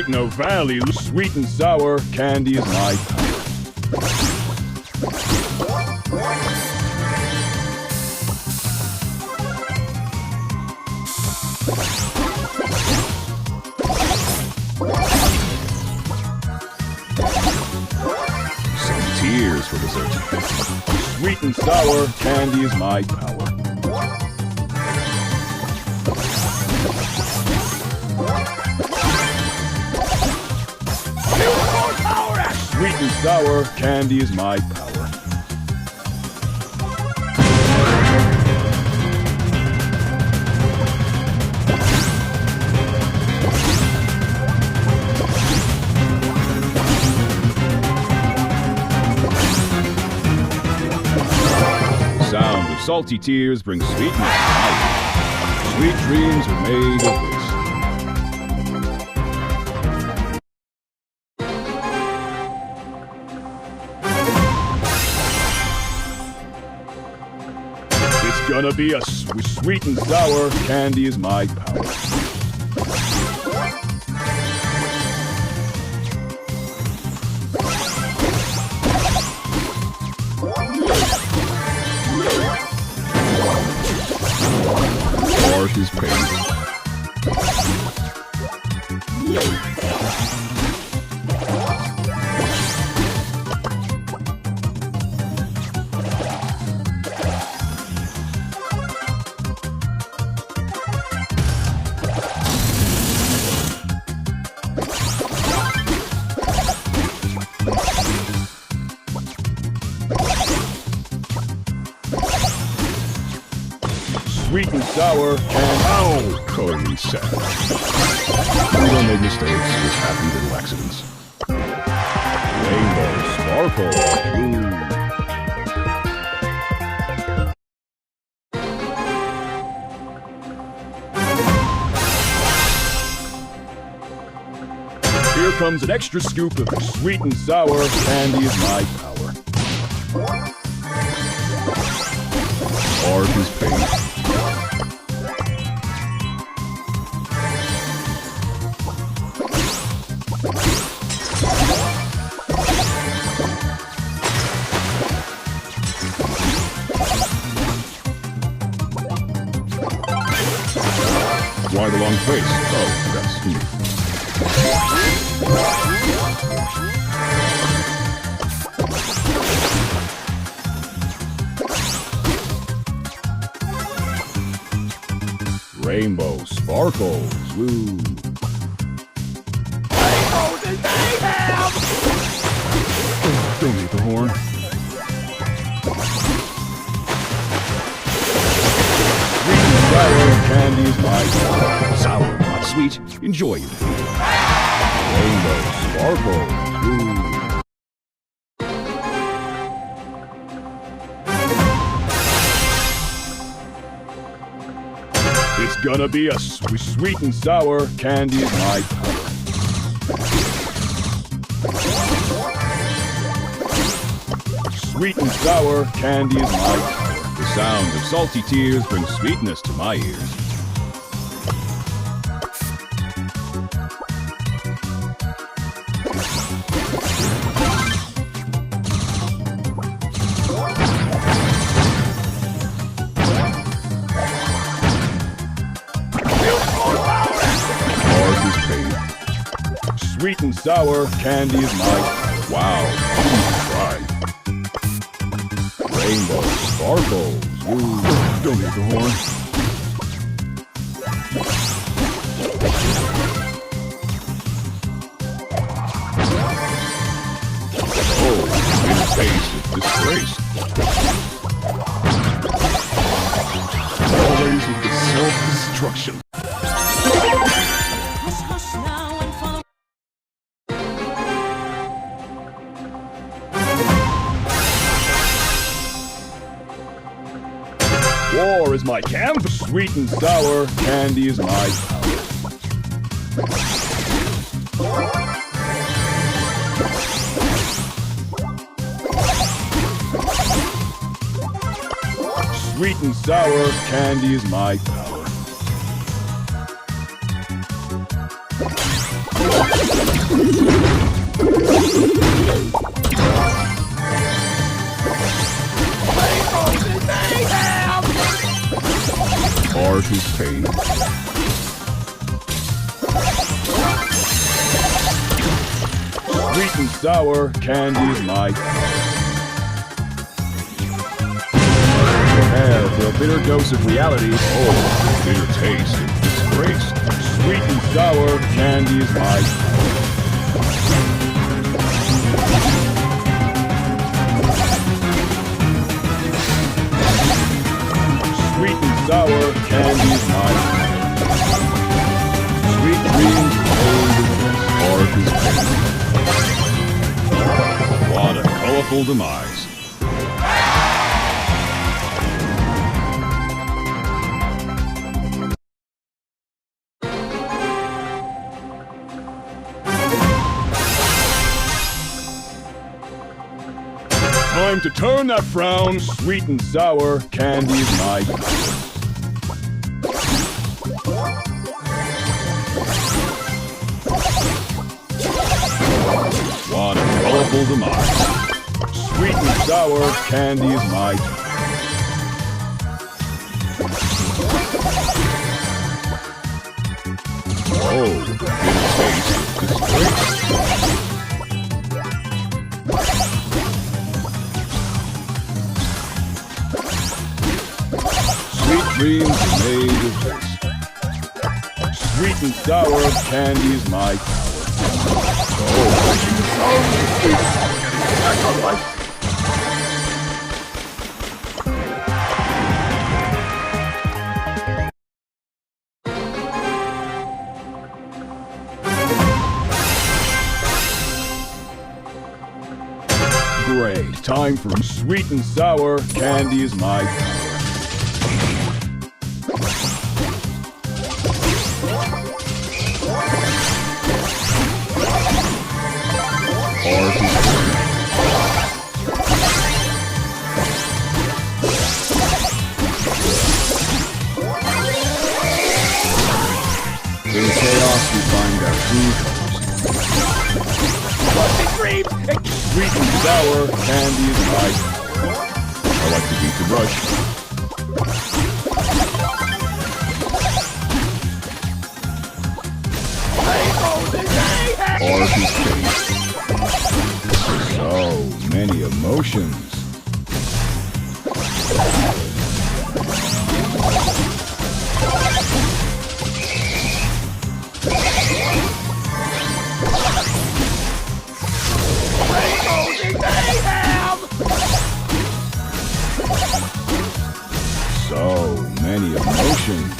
Sweeten a valley. Sweet and sour candy is my power. Some tears for dessert. Sweet and sour candy is my power. Sweet and sour candy is my power. Sound of salty tears brings sweetness to life. Sweet dreams are made of this. It's gonna be a sweet and sour candy is my power. Art is pain. Sweet and sour and coloring sad. We don't make mistakes, just happy little accidents. Rainbow sparkle. Ooh. Here comes an extra scoop of sweet and sour candy is my power. Art is pain. Why the long face? Oh, that's me. Rainbow sparkles. Woo. Rainbows and mayhem! Don't eat the horn. Sour candy is my power. Sour, not sweet. Enjoy it. Rainbow sparkles. Ooh. It's gonna be a sweet and sour candy is my power. Sweet and sour candy is my power. The sound of salty tears brings sweetness to my ears. Heart is pain. Sweet and sour candy is my power. Wow, try. Rainbow sparkles. Ooh, don't eat the horn. Oh, his face is disgraced. Always with the self-destruction. War is my camp. Sweet and sour candy is my power. Sweet and sour candy is my power. Art is pain. Sweet and sour candy is might. Prepare for a bitter dose of reality. Oh, bitter taste of disgrace. Sweet and sour candy is might. Sweet and sour candy is might. Sweet dreams art is pain. What a colorful demise. Time to turn that frown. Sweet and sour candy is might. What a colorful demise. Sweet and sour candy is might. Oh, bitter taste, disgrace. Sweet dreams are made of this. Sweet and sour candy is might. Great. Time for sweet and sour candy is my power. Art is in chaos we find our true colors. Dream! Sweet and sour candy is my power. I like to beat the brush. Art is taste. So many emotions. So many emotions.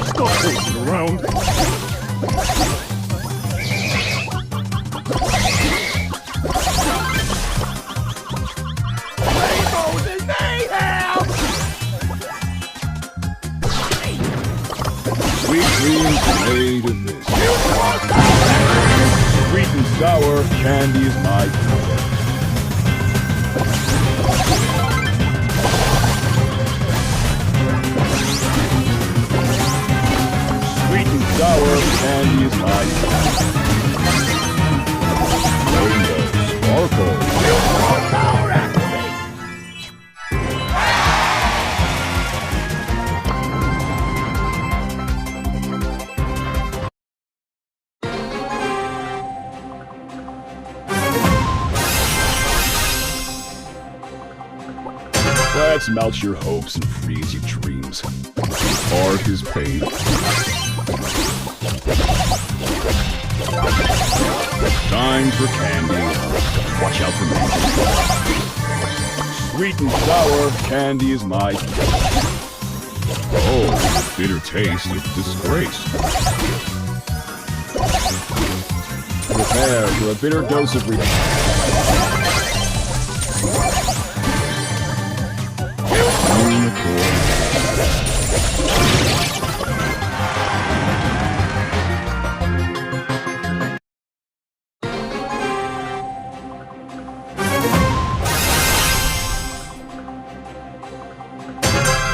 Stop fooling around. Sweet dreams are made of this. Sweet and sour candy is my power. Sweet and sour candy is my power. Rainbow sparkle. Power activate! Let's melt your hopes and freeze your dreams. Art is pain. Time for candy. Watch out for me. Sweet and sour candy is my. Oh, bitter taste of disgrace. Prepare for a bitter dose of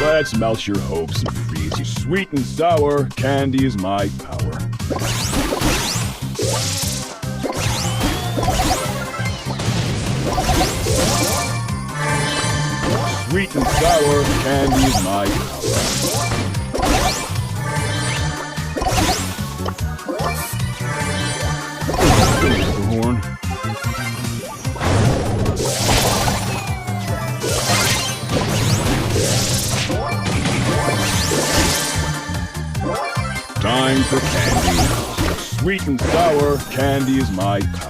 Let's melt your hopes and freeze you. Sweet and sour candy is my power. sour candy is my power. The horn. Time for candy. Sweet and sour candy is my power.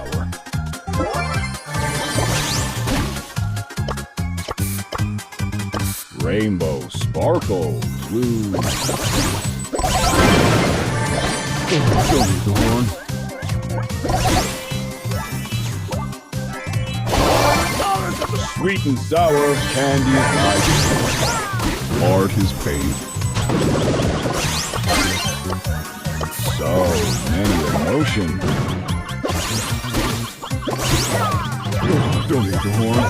Rainbow sparkles. Blue. Don't need the horn. Sweet and sour candy is my power. Art is paid. So many emotions. Don't need the horn.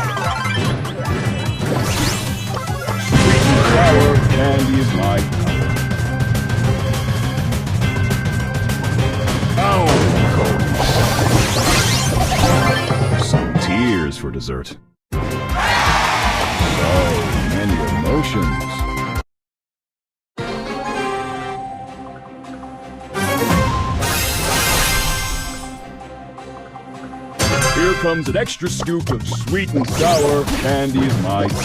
Sweet and sour candy is my power. Oh, some tears for dessert. So many emotions. Here comes an extra scoop of sweet and sour candy is my power.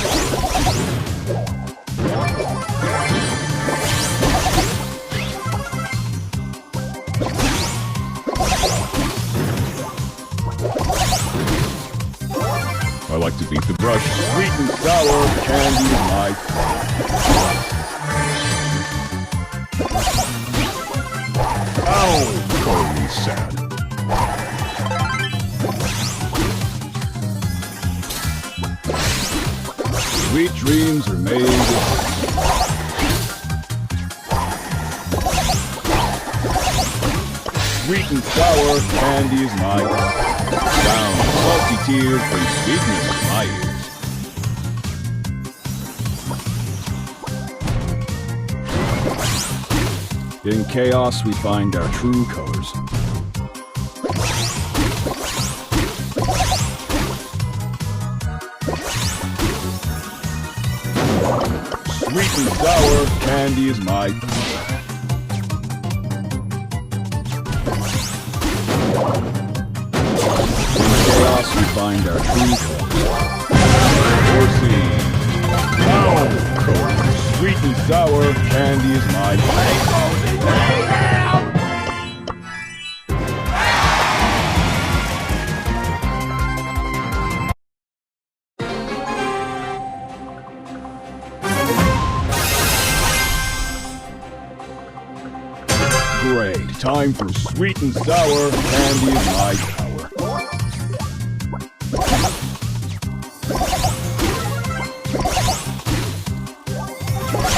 I like to beat the brush. Sweet and sour candy is my power. Ow! Totally sad. Sweet dreams are made of... Sweet and sour candy is my power. Down salty tears bring sweetness to my ears. In chaos we find our true colors. Sweet and sour candy is my power. We find our true colors. Horsey. Now, sweet and sour candy is my Great. Time for sweet and sour candy is my power.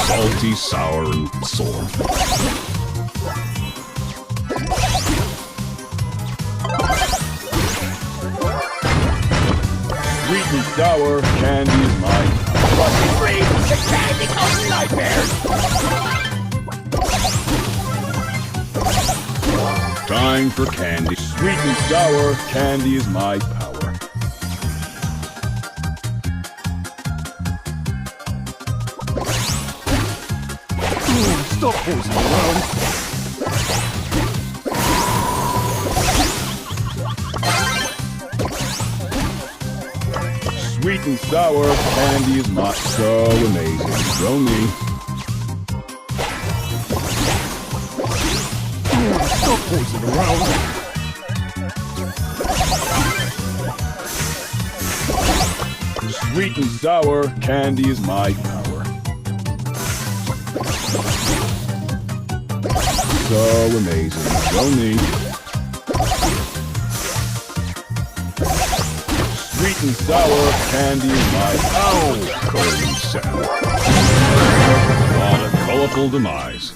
Salty, sour, and sore. Sweet and sour candy is my power. Wasn't free! The candy comes nightmares! Time for candy. Sweet and sour candy is my power. Stop posing around. Sweet and sour candy is not so amazing. Show me. Stop posing around. Sweet and sour candy is my power. So amazing. Show me. Sweet and sour candy is my... Oh! Cold and sad. What a colorful demise.